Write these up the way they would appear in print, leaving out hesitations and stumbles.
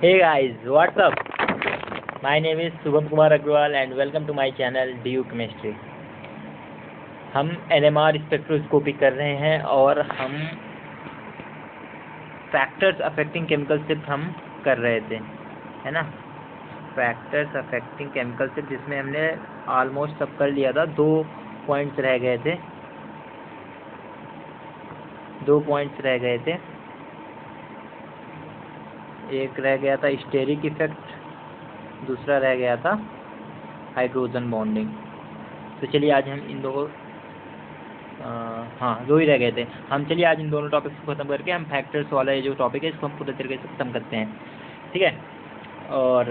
Hey guys, what's up? My name is Subham Kumar Agrawal and welcome to my channel DU Chemistry। हम NMR spectroscopy कर रहे हैं और हम factors affecting chemical shift हम कर रहे थे, है ना। फैक्टर्स अफेक्टिंग केमिकल शिफ्ट जिसमें हमने ऑलमोस्ट सब कर लिया था। 2 पॉइंट्स रह गए थे। एक रह गया था स्टेरिक इफेक्ट, दूसरा रह गया था हाइड्रोजन बॉन्डिंग। तो चलिए आज हम इन दो दो ही रह गए थे। हम चलिए आज इन दोनों टॉपिक्स को ख़त्म करके हम फैक्टर्स वाला ये जो टॉपिक है इसको हम पूरे तरीके से ख़त्म करते हैं, ठीक है। और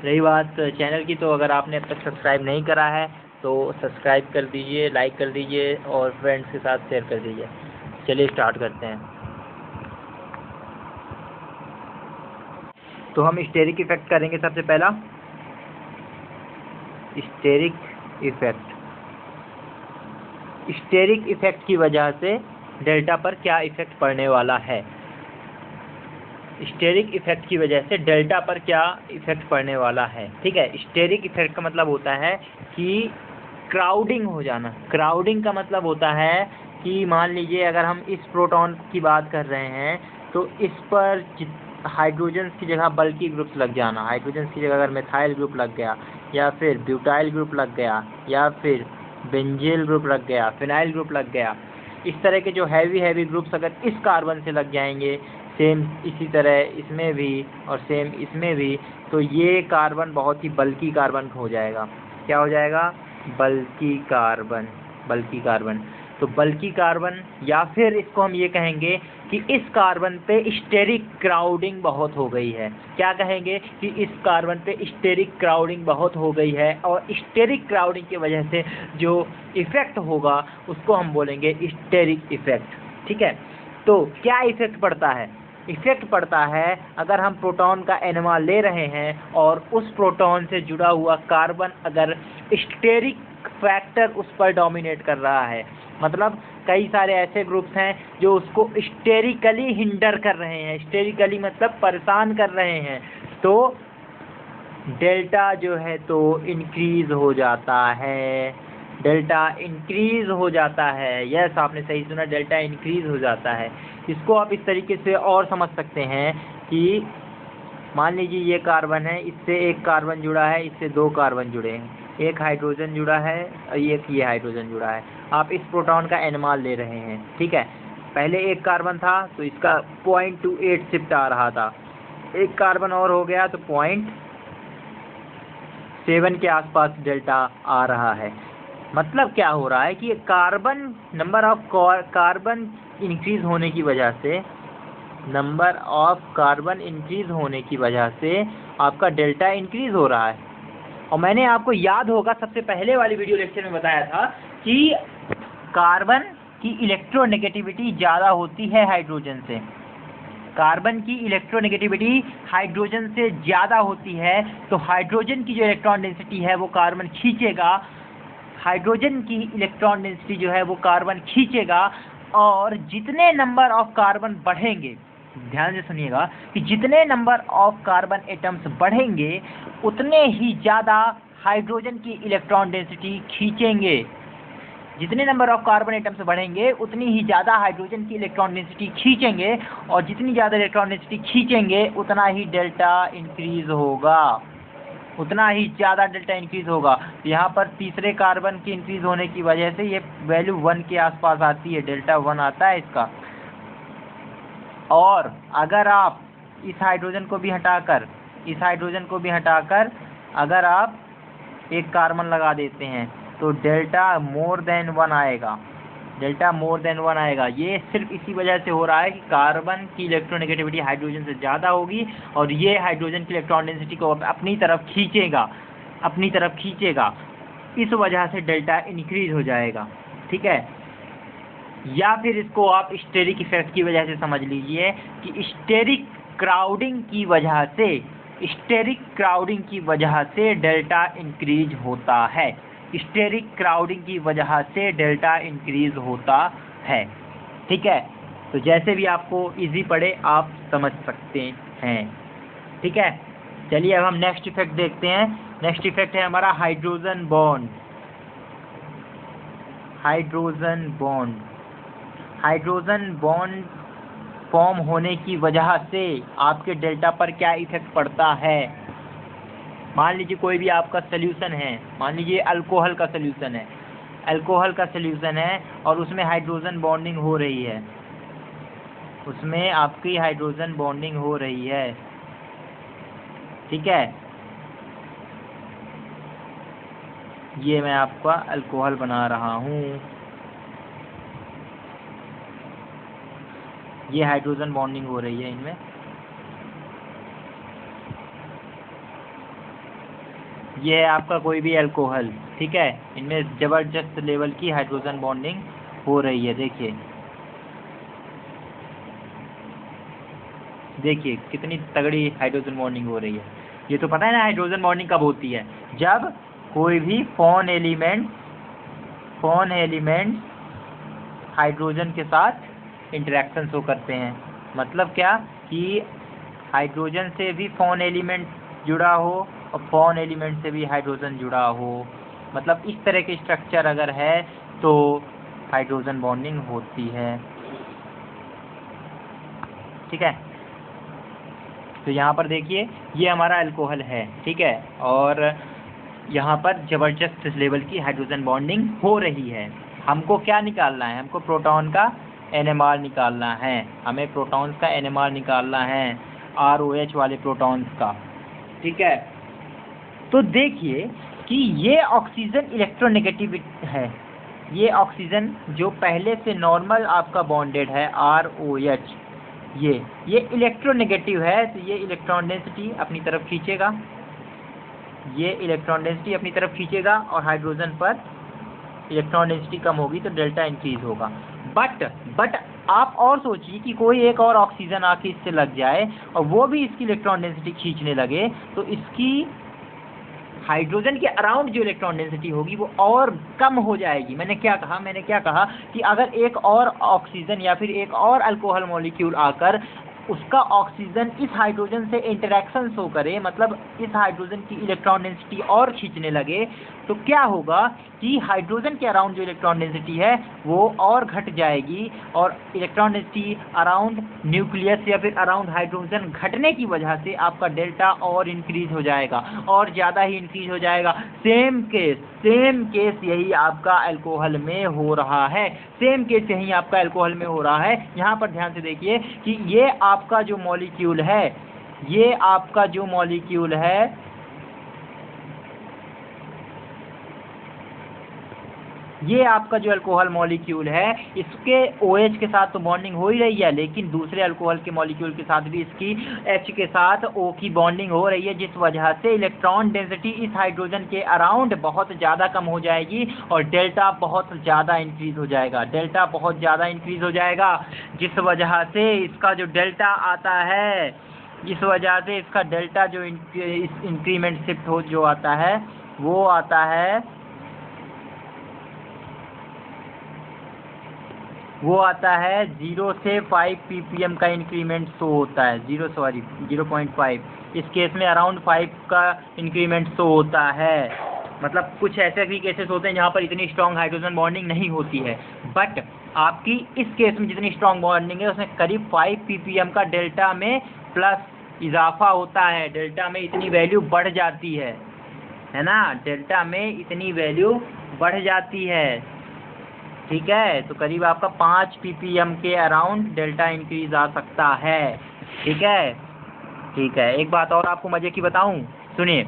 रही बात चैनल की, तो अगर आपने अब तक सब्सक्राइब नहीं करा है तो सब्सक्राइब कर दीजिए, लाइक कर दीजिए और फ्रेंड्स के साथ शेयर कर दीजिए। चलिए स्टार्ट करते हैं। तो हम स्टेरिक इफेक्ट करेंगे। सबसे पहला स्टेरिक इफेक्ट की वजह से डेल्टा पर क्या इफेक्ट पड़ने वाला है। स्टेरिक इफेक्ट की वजह से डेल्टा पर क्या इफेक्ट पड़ने वाला है, ठीक है। स्टेरिक इफेक्ट का मतलब होता है कि क्राउडिंग हो जाना। क्राउडिंग का मतलब होता है कि मान लीजिए अगर हम इस प्रोटॉन की बात कर रहे हैं तो इस पर हाइड्रोजन की जगह बल्कि ग्रुप्स लग जाना। हाइड्रोजन की जगह अगर मिथाइल ग्रुप लग गया या फिर ब्यूटाइल ग्रुप लग गया या फिर बेंजील ग्रुप लग गया, फिनाइल ग्रुप लग गया, इस तरह के जो हैवी ग्रुप्स अगर इस कार्बन से लग जाएंगे, सेम इसी तरह इसमें भी और सेम इसमें भी, तो ये कार्बन बहुत ही बल्की कार्बन हो जाएगा। क्या हो जाएगा? बल्की कार्बन। तो बल्की कार्बन, या फिर इसको हम ये कहेंगे कि इस कार्बन पे स्टेरिक क्राउडिंग बहुत हो गई है। क्या कहेंगे कि इस कार्बन पे स्टेरिक क्राउडिंग बहुत हो गई है, और स्टेरिक क्राउडिंग की वजह से जो इफेक्ट होगा उसको हम बोलेंगे स्टेरिक इफेक्ट, ठीक है। तो क्या इफेक्ट पड़ता है? इफेक्ट पड़ता है अगर हम प्रोटॉन का एनएमआर ले रहे हैं और उस प्रोटॉन से जुड़ा हुआ कार्बन अगर स्टेरिक फैक्टर उस पर डोमिनेट कर रहा है, मतलब कई सारे ऐसे ग्रुप्स हैं जो उसको स्टेरिकली हिंडर कर रहे हैं। स्टेरिकली मतलब परेशान कर रहे हैं, तो डेल्टा जो है तो इंक्रीज हो जाता है। यस, आपने सही सुना, डेल्टा इंक्रीज हो जाता है। इसको आप इस तरीके से और समझ सकते हैं कि मान लीजिए ये कार्बन है, इससे एक कार्बन जुड़ा है, इससे 2 कार्बन जुड़े हैं, एक हाइड्रोजन जुड़ा है और एक ये हाइड्रोजन जुड़ा है। आप इस प्रोटॉन का एनएमआर ले रहे हैं, ठीक है। पहले एक कार्बन था तो इसका 0.28 शिफ्ट आ रहा था, एक कार्बन और हो गया तो 0.7 के आसपास डेल्टा आ रहा है। मतलब क्या हो रहा है कि carbon number of carbon increase होने की वजह से आपका डेल्टा इंक्रीज हो रहा है। और मैंने आपको याद होगा सबसे पहले वाली वीडियो लेक्चर में बताया था कि कार्बन की इलेक्ट्रोनेगेटिविटी ज़्यादा होती है हाइड्रोजन से। कार्बन की इलेक्ट्रोनेगेटिविटी हाइड्रोजन से ज़्यादा होती है, तो हाइड्रोजन की जो इलेक्ट्रॉन डेंसिटी है वो कार्बन खींचेगा। हाइड्रोजन की इलेक्ट्रॉन डेंसिटी जो है वो कार्बन खींचेगा, और जितने नंबर ऑफ कार्बन बढ़ेंगे, ध्यान से सुनिएगा, कि जितने नंबर ऑफ कार्बन एटम्स बढ़ेंगे उतने ही ज़्यादा हाइड्रोजन की इलेक्ट्रॉन डेंसिटी खींचेंगे। जितने नंबर ऑफ कार्बन एटम्स बढ़ेंगे उतनी ही ज़्यादा हाइड्रोजन की इलेक्ट्रॉन डेंसिटी खींचेंगे, और जितनी ज़्यादा इलेक्ट्रॉन डेंसिटी खींचेंगे उतना ही डेल्टा इंक्रीज होगा, तो यहाँ पर तीसरे कार्बन के इंक्रीज होने की वजह से ये वैल्यू 1 के आसपास आती है, डेल्टा 1 आता है इसका। और अगर आप इस हाइड्रोजन को भी हटाकर अगर आप एक कार्बन लगा देते हैं तो डेल्टा मोर देन 1 आएगा। ये सिर्फ इसी वजह से हो रहा है कि कार्बन की इलेक्ट्रोनेगेटिविटी हाइड्रोजन से ज़्यादा होगी और ये हाइड्रोजन की इलेक्ट्रॉन डेंसिटी को अपनी तरफ खींचेगा, इस वजह से डेल्टा इंक्रीज हो जाएगा, ठीक है। या फिर इसको आप स्टेरिक इफेक्ट की वजह से समझ लीजिए कि स्टेरिक क्राउडिंग की वजह से डेल्टा इंक्रीज होता है। ठीक है। तो जैसे भी आपको इजी पड़े आप समझ सकते हैं। ठीक है, चलिए अब हम नेक्स्ट इफेक्ट देखते हैं। नेक्स्ट इफेक्ट है हमारा hydrogen bond. Hydrogen bond, hydrogen bond form होने की वजह से आपके डेल्टा पर क्या इफेक्ट पड़ता है। मान लीजिए कोई भी आपका सोल्यूशन है, मान लीजिए अल्कोहल का सोल्यूशन है, अल्कोहल का सोल्यूशन है और उसमें हाइड्रोजन बॉन्डिंग हो रही है, उसमें आपकी हाइड्रोजन बॉन्डिंग हो रही है, ठीक है। ये मैं आपका अल्कोहल बना रहा हूँ, ये हाइड्रोजन बॉन्डिंग हो रही है इनमें, ये है आपका कोई भी अल्कोहल, ठीक है। इनमें ज़बरदस्त लेवल की हाइड्रोजन बॉन्डिंग हो रही है। देखिए देखिए कितनी तगड़ी हाइड्रोजन बॉन्डिंग हो रही है। ये तो पता है ना हाइड्रोजन बॉन्डिंग कब होती है, जब कोई भी फोन एलिमेंट हाइड्रोजन के साथ इंटरेक्शन शो करते हैं। मतलब क्या कि हाइड्रोजन से भी फोन एलिमेंट जुड़ा हो और फोन एलिमेंट से भी हाइड्रोजन जुड़ा हो, मतलब इस तरह के स्ट्रक्चर अगर है तो हाइड्रोजन बॉन्डिंग होती है, ठीक है। तो यहाँ पर देखिए ये हमारा अल्कोहल है, ठीक है, और यहाँ पर ज़बरदस्त लेवल की हाइड्रोजन बॉन्डिंग हो रही है। हमको क्या निकालना है, हमको प्रोटॉन का NMR निकालना है, हमें प्रोटॉन्स का NMR निकालना है, ROH वाले प्रोटॉन्स का, ठीक है। तो देखिए कि ये ऑक्सीजन इलेक्ट्रोनेगेटिव है, ये ऑक्सीजन जो पहले से नॉर्मल आपका बॉन्डेड है ROH, ये इलेक्ट्रोनेगेटिव है, तो ये इलेक्ट्रॉन डेंसिटी अपनी तरफ खींचेगा, ये इलेक्ट्रॉन डेंसिटी अपनी तरफ खींचेगा और हाइड्रोजन पर इलेक्ट्रॉन डेंसिटी कम होगी तो डेल्टा इंक्रीज होगा। बट आप और सोचिए कि कोई एक और ऑक्सीजन आके इससे लग जाए और वो भी इसकी इलेक्ट्रॉन डेंसिटी खींचने लगे, तो इसकी हाइड्रोजन के अराउंड जो इलेक्ट्रॉन डेंसिटी होगी वो और कम हो जाएगी। मैंने क्या कहा कि अगर एक और ऑक्सीजन या फिर एक और अल्कोहल मॉलिक्यूल आकर उसका ऑक्सीजन इस हाइड्रोजन से इंटरेक्शन शो करे, मतलब इस हाइड्रोजन की इलेक्ट्रॉन डेंसिटी और खींचने लगे, तो क्या होगा कि हाइड्रोजन के अराउंड जो इलेक्ट्रॉन डेंसिटी है वो और घट जाएगी और इलेक्ट्रॉन डेंसिटी अराउंड न्यूक्लियस या फिर अराउंड हाइड्रोजन घटने की वजह से आपका डेल्टा और इंक्रीज हो जाएगा, और ज़्यादा ही इंक्रीज हो जाएगा। सेम केस यही आपका अल्कोहल में हो रहा है, सेम केस यही आपका अल्कोहल में हो रहा है। यहाँ पर ध्यान से देखिए कि ये आपका जो मॉलिक्यूल है, ये आपका जो मॉलिक्यूल है, ये आपका जो अल्कोहल मॉलिक्यूल है, इसके OH के साथ तो बॉन्डिंग हो ही रही है, लेकिन दूसरे अल्कोहल के मॉलिक्यूल के साथ भी इसकी H के साथ O की बॉन्डिंग हो रही है, जिस वजह से इलेक्ट्रॉन डेंसिटी इस हाइड्रोजन के अराउंड बहुत ज़्यादा कम हो जाएगी और डेल्टा बहुत ज़्यादा इंक्रीज हो जाएगा, डेल्टा बहुत ज़्यादा इंक्रीज हो जाएगा, जिस वजह से इसका जो डेल्टा आता है, इस वजह से इसका डेल्टा जो इंक्रीमेंट शिफ्ट हो जो आता है वो आता है 0 से 5 ppm का इंक्रीमेंट शो होता है, 0.5, इस केस में अराउंड 5 का इंक्रीमेंट शो होता है। मतलब कुछ ऐसे भी केसेस होते हैं जहाँ पर इतनी स्ट्रॉन्ग हाइड्रोजन बॉन्डिंग नहीं होती है, बट आपकी इस केस में जितनी स्ट्रॉन्ग बॉन्डिंग है उसमें करीब 5 ppm का डेल्टा में प्लस इजाफा होता है, डेल्टा में इतनी वैल्यू बढ़ जाती है ना, डेल्टा में इतनी वैल्यू बढ़ जाती है, ठीक है। तो करीब आपका 5 ppm के अराउंड डेल्टा इंक्रीज आ सकता है, ठीक है। एक बात और आपको मज़े की बताऊं, सुनिए,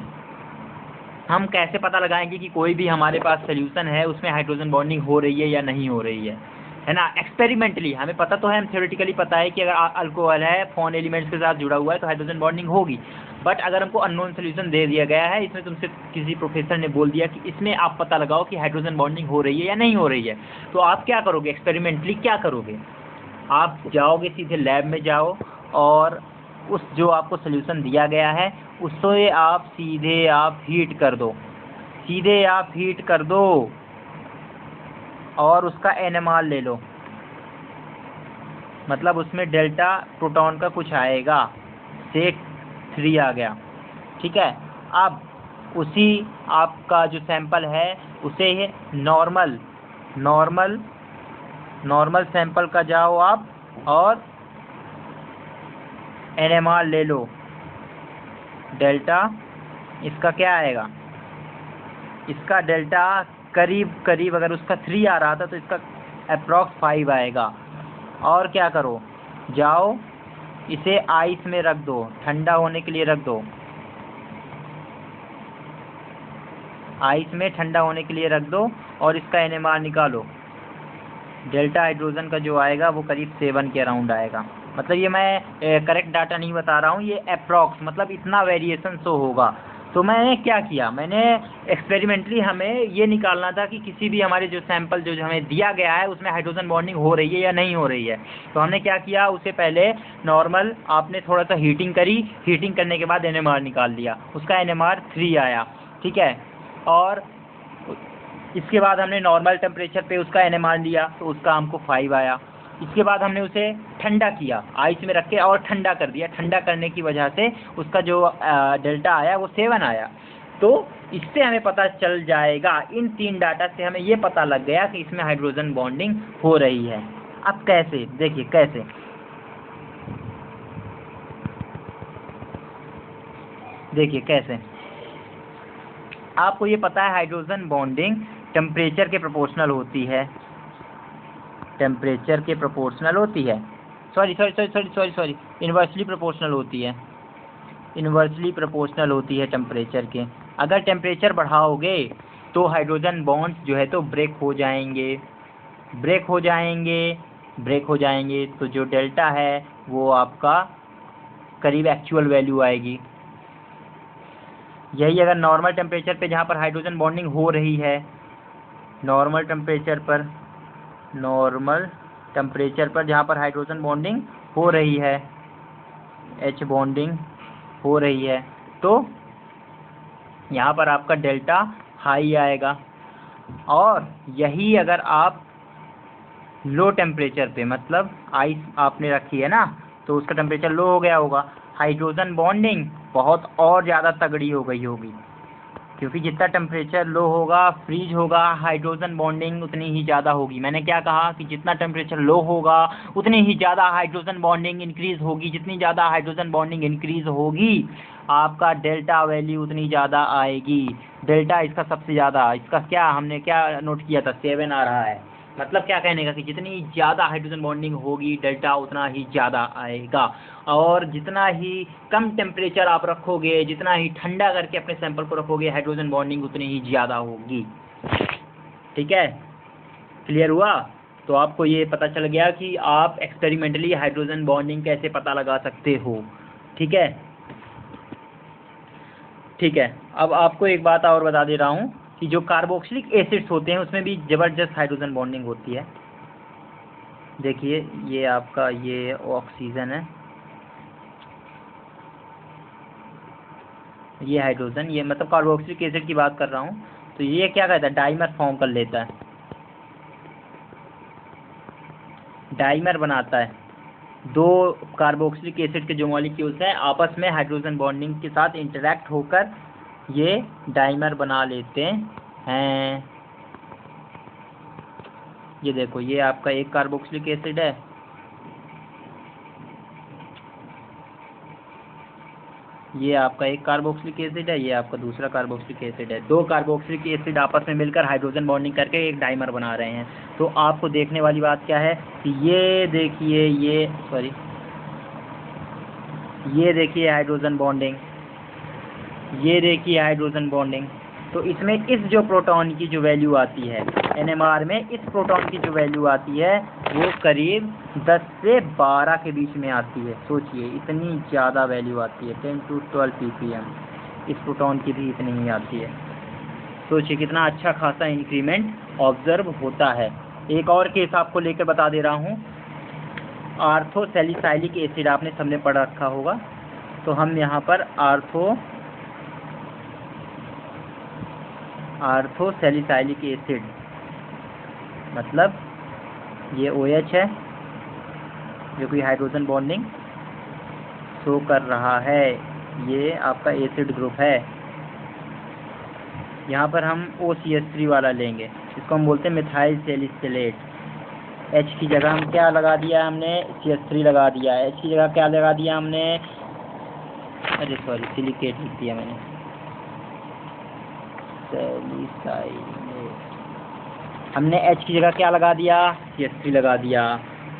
हम कैसे पता लगाएंगे कि कोई भी हमारे पास सोल्यूशन है उसमें हाइड्रोजन बॉन्डिंग हो रही है या नहीं हो रही है ना। एक्सपेरिमेंटली हमें पता तो है, हम थ्योरेटिकली पता है कि अगर अल्कोहल है फोन एलिमेंट्स के साथ जुड़ा हुआ है तो हाइड्रोजन बॉन्डिंग होगी, बट अगर हमको अननोन सोल्यूशन दे दिया गया है, इसमें तुमसे किसी प्रोफेसर ने बोल दिया कि इसमें आप पता लगाओ कि हाइड्रोजन बॉन्डिंग हो रही है या नहीं हो रही है, तो आप क्या करोगे, एक्सपेरिमेंटली क्या करोगे, आप जाओगे सीधे लैब में जाओ और उस जो आपको सोल्यूशन दिया गया है उससे आप सीधे हीट कर दो और उसका NMR ले लो, मतलब उसमें डेल्टा प्रोटॉन का कुछ आएगा, 3 आ गया। ठीक है, अब उसी आपका जो सैंपल है उसे नॉर्मल सैंपल का जाओ आप और NMR ले लो। डेल्टा इसका क्या आएगा, इसका डेल्टा करीब अगर उसका 3 आ रहा था तो इसका अप्रॉक्स 5 आएगा। और क्या करो, जाओ इसे आइस में रख दो, ठंडा होने के लिए रख दो, आइस में ठंडा होने के लिए रख दो और इसका NMR निकालो। डेल्टा हाइड्रोजन का जो आएगा वो करीब 7 के अराउंड आएगा। मतलब ये मैं करेक्ट डाटा नहीं बता रहा हूँ, ये अप्रॉक्स मतलब इतना वेरिएशन शो होगा। तो मैंने क्या किया, मैंने एक्सपेरिमेंटली हमें ये निकालना था कि किसी भी हमारे जो सैंपल जो हमें दिया गया है उसमें हाइड्रोजन बॉन्डिंग हो रही है या नहीं हो रही है। तो हमने क्या किया, उसे पहले नॉर्मल आपने थोड़ा सा हीटिंग करी, हीटिंग करने के बाद NMR निकाल लिया, उसका NMR 3 आया। ठीक है, और इसके बाद हमने नॉर्मल टेम्परेचर पे उसका NMR लिया तो उसका हमको 5 आया। इसके बाद हमने उसे ठंडा किया, आइस में रख के और ठंडा कर दिया, ठंडा करने की वजह से उसका जो डेल्टा आया वो 7 आया। तो इससे हमें पता चल जाएगा, इन 3 डाटा से हमें ये पता लग गया कि इसमें हाइड्रोजन बॉन्डिंग हो रही है। अब कैसे, देखिए कैसे, देखिए कैसे, आपको ये पता है हाइड्रोजन बॉन्डिंग टेम्परेचर के प्रोपोर्शनल होती है, टेम्परेचर के प्रोपोर्शनल होती है, सॉरी इन्वर्सली प्रोपोर्शनल होती है, इन्वर्सली प्रोपोर्शनल होती है टेम्परेचर के। अगर टेम्परेचर बढ़ाओगे तो हाइड्रोजन बॉन्ड्स जो है तो ब्रेक हो जाएंगे, तो जो डेल्टा है वो आपका करीब एक्चुअल वैल्यू आएगी। यही अगर नॉर्मल टेम्परेचर पे जहाँ पर हाइड्रोजन बॉन्डिंग हो रही है, नॉर्मल टेम्परेचर पर जहाँ पर हाइड्रोजन बॉन्डिंग हो रही है, H बॉन्डिंग हो रही है, तो यहाँ पर आपका डेल्टा हाई आएगा। और यही अगर आप लो टेम्परेचर पे, मतलब आइस आपने रखी है ना, तो उसका टेम्परेचर लो हो गया होगा, हाइड्रोजन बॉन्डिंग बहुत और ज़्यादा तगड़ी हो गई होगी, क्योंकि जितना टेम्परेचर लो होगा, फ्रीज होगा, हाइड्रोजन बॉन्डिंग उतनी ही ज़्यादा होगी। मैंने क्या कहा कि जितना टेम्परेचर लो होगा उतनी ही ज़्यादा हाइड्रोजन बॉन्डिंग इंक्रीज़ होगी, जितनी ज़्यादा हाइड्रोजन बॉन्डिंग इंक्रीज़ होगी आपका डेल्टा वैल्यू उतनी ज़्यादा आएगी। डेल्टा इसका सबसे ज़्यादा, इसका क्या हमने क्या नोट किया था, 7 आ रहा है। मतलब क्या कहने का कि जितनी ज़्यादा हाइड्रोजन बॉन्डिंग होगी डेल्टा उतना ही ज़्यादा आएगा। और जितना ही कम टेम्परेचर आप रखोगे, जितना ही ठंडा करके अपने सैंपल को रखोगे, हाइड्रोजन बॉन्डिंग उतनी ही ज़्यादा होगी। ठीक है, क्लियर हुआ? तो आपको ये पता चल गया कि आप एक्सपेरिमेंटली हाइड्रोजन बॉन्डिंग कैसे पता लगा सकते हो। ठीक है, ठीक है। अब आपको एक बात और बता दे रहा हूँ कि जो कार्बोक्सिलिक एसिड्स होते हैं उसमें भी ज़बरदस्त हाइड्रोजन बॉन्डिंग होती है। देखिए ये आपका ये ऑक्सीजन है, ये हाइड्रोजन, ये मतलब कार्बोक्सिलिक एसिड की बात कर रहा हूँ। तो ये क्या कहता है, डाइमर फॉर्म कर लेता है, डाइमर बनाता है। 2 कार्बोक्सिलिक एसिड के जो मॉलिक्यूल्स हैं आपस में हाइड्रोजन बॉन्डिंग के साथ इंटरैक्ट होकर ये डाइमर बना लेते हैं। ये देखो, ये आपका एक कार्बोक्सिलिक एसिड है, ये आपका एक कार्बोक्सिलिक एसिड है, ये आपका दूसरा कार्बोक्सिलिक एसिड है। 2 कार्बोक्सिलिक एसिड आपस में मिलकर हाइड्रोजन बॉन्डिंग करके एक डाइमर बना रहे हैं। तो आपको देखने वाली बात क्या है कि ये देखिए, ये देखिए हाइड्रोजन बॉन्डिंग, ये देखिए हाइड्रोजन बॉन्डिंग। तो इसमें इस जो प्रोटॉन की जो वैल्यू आती है NMR में, इस प्रोटॉन की जो वैल्यू आती है वो करीब 10 से 12 के बीच में आती है। सोचिए इतनी ज़्यादा वैल्यू आती है, 10 to 12 ppm। इस प्रोटॉन की भी इतनी ही आती है। सोचिए कितना अच्छा खासा इंक्रीमेंट ऑब्जर्व होता है। एक और केस आपको लेकर बता दे रहा हूँ, आर्थो सैलिसाइलिक एसिड आपने सबने पढ़ रखा होगा। तो हम यहाँ पर आर्थो सैलिसाइलिक एसिड, मतलब ये OH है जो कि हाइड्रोजन बॉन्डिंग शो कर रहा है। ये आपका एसिड ग्रुप है। यहाँ पर हम OCH3 वाला लेंगे, इसको हम बोलते हैं मिथाइल सैलिसिलेट। H की जगह हम क्या लगा दिया हमने, CH3 लगा दिया। H की जगह क्या लगा दिया हमने, अरे सॉरी सिलिकेट लिख दिया मैंने, सैलिसाइलेट। हमने H की जगह क्या लगा दिया, CH3 लगा दिया।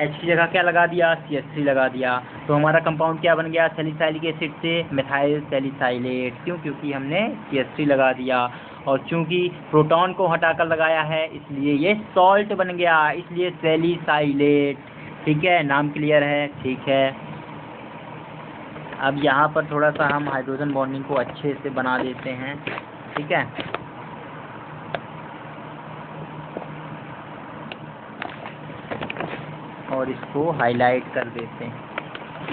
H की जगह क्या लगा दिया, CH3 लगा दिया। तो हमारा कंपाउंड क्या बन गया, सैलिसाइलिक एसिड से मिथाइल सैलिसाइलेट। क्यों, क्योंकि हमने CH3 लगा दिया। और चूंकि प्रोटॉन को हटाकर लगाया है इसलिए ये सॉल्ट बन गया, इसलिए सैलिसाइलेट। ठीक है, नाम क्लियर है, ठीक है। अब यहाँ पर थोड़ा सा हम हाइड्रोजन बॉन्डिंग को अच्छे से बना देते हैं। ठीक है, और इसको हाईलाइट कर देते हैं।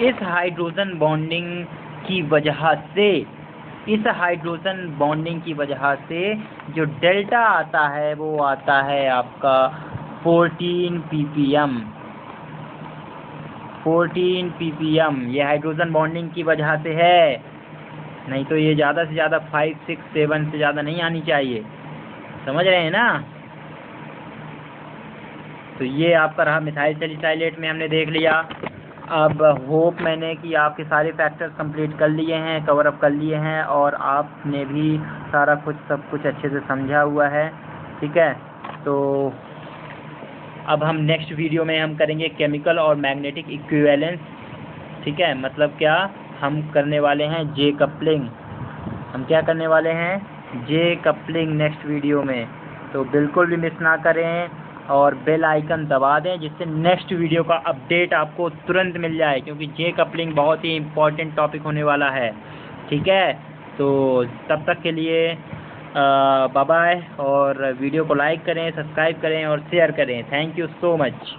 इस हाइड्रोजन बॉन्डिंग की वजह से, इस हाइड्रोजन बॉन्डिंग की वजह से जो डेल्टा आता है वो आता है आपका 14 ppm। 14 ppm ये हाइड्रोजन बॉन्डिंग की वजह से है, नहीं तो ये ज़्यादा से ज़्यादा 5, 6, 7 से ज़्यादा नहीं आनी चाहिए। समझ रहे हैं ना। तो ये आपका रहा मिथाइल सैलिसाइलेट में हमने देख लिया। अब होप मैंने कि आपके सारे फैक्टर्स कंप्लीट कर लिए हैं, कवर अप कर लिए हैं, और आपने भी सारा कुछ सब कुछ अच्छे से समझा हुआ है। ठीक है, तो अब हम नेक्स्ट वीडियो में हम करेंगे केमिकल और मैग्नेटिक इक्विवेलेंस। ठीक है, मतलब क्या, हम करने वाले हैं जे कपलिंग। हम क्या करने वाले हैं, जे कपलिंग नेक्स्ट वीडियो में। तो बिल्कुल भी मिस ना करें और बेल आइकन दबा दें जिससे नेक्स्ट वीडियो का अपडेट आपको तुरंत मिल जाए, क्योंकि जे कपलिंग बहुत ही इम्पोर्टेंट टॉपिक होने वाला है। ठीक है, तो तब तक के लिए बाय बाय, और वीडियो को लाइक करें, सब्सक्राइब करें और शेयर करें। Thank you so much.